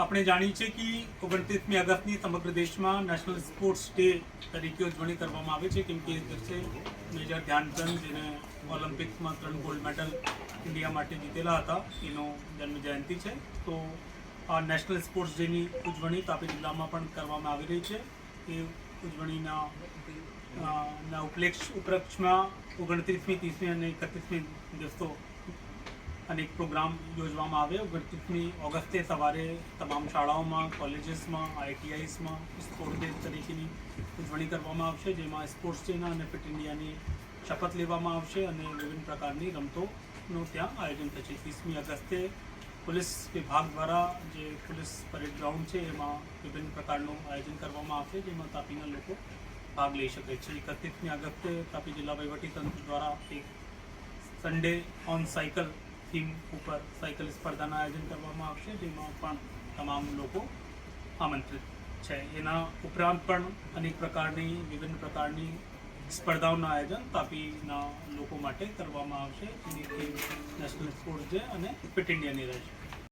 આપણે જાણીએ છીએ કે 29મી ઓગસ્ટની સમગ્ર દેશમાં નેશનલ સ્પોર્ટ્સ ડે તરીકે ઉજવણી કરવામાં આવે છે, કેમ કે એ દિવસે મેજર ધ્યાનચંદ, જેને ઓલિમ્પિક્સમાં 3 ગોલ્ડ મેડલ ઇન્ડિયા માટે જીતેલા હતા, એનો જન્મ જયંતિ છે. તો આ નેશનલ સ્પોર્ટ્સ ડેની ઉજવણી તાપી જિલ્લામાં પણ કરવામાં આવી રહી છે. એ ઉજવણીના ઉપલક્ષમાં 29મી, 30મી અને 31મી દિવસો અનેક પ્રોગ્રામ યોજવામાં આવે. 29મી ઓગસ્ટે સવારે તમામ શાળાઓમાં, કોલેજીસમાં, ITIsમાં સ્પોર્ટ્સ ડે તરીકેની ઉજવણી કરવામાં આવશે, જેમાં સ્પોર્ટ્સ ડેના અને ફિટ ઇન્ડિયાની શપથ લેવામાં આવશે અને વિવિધ પ્રકારની રમતોનું ત્યાં આયોજન થશે. 30મી ઓગસ્ટે પોલીસ વિભાગ દ્વારા જે પોલીસ પરેડ ગ્રાઉન્ડ છે એમાં વિભિન્ન પ્રકારનું આયોજન કરવામાં આવશે, જેમાં તાપીના લોકો ભાગ લઈ શકે છે. 31મી ઓગસ્ટે તાપી જિલ્લા વહીવટીતંત્ર દ્વારા એક સન્ડે ઓન સાયકલ થીમ ઉપર સાયકલ સ્પર્ધાનું આયોજન કરવામાં આવશે, જેમાં પણ તમામ લોકો આમંત્રિત છે. એના ઉપરાંત પણ અનેક પ્રકારની વિભિન્ન પ્રકારની સ્પર્ધાઓનું આયોજન તાપીના લોકો માટે કરવામાં આવશે, જેની થીમ નેશનલ સ્પોર્ટ્સ ડે અને ફિટ ઇન્ડિયાની રહેશે.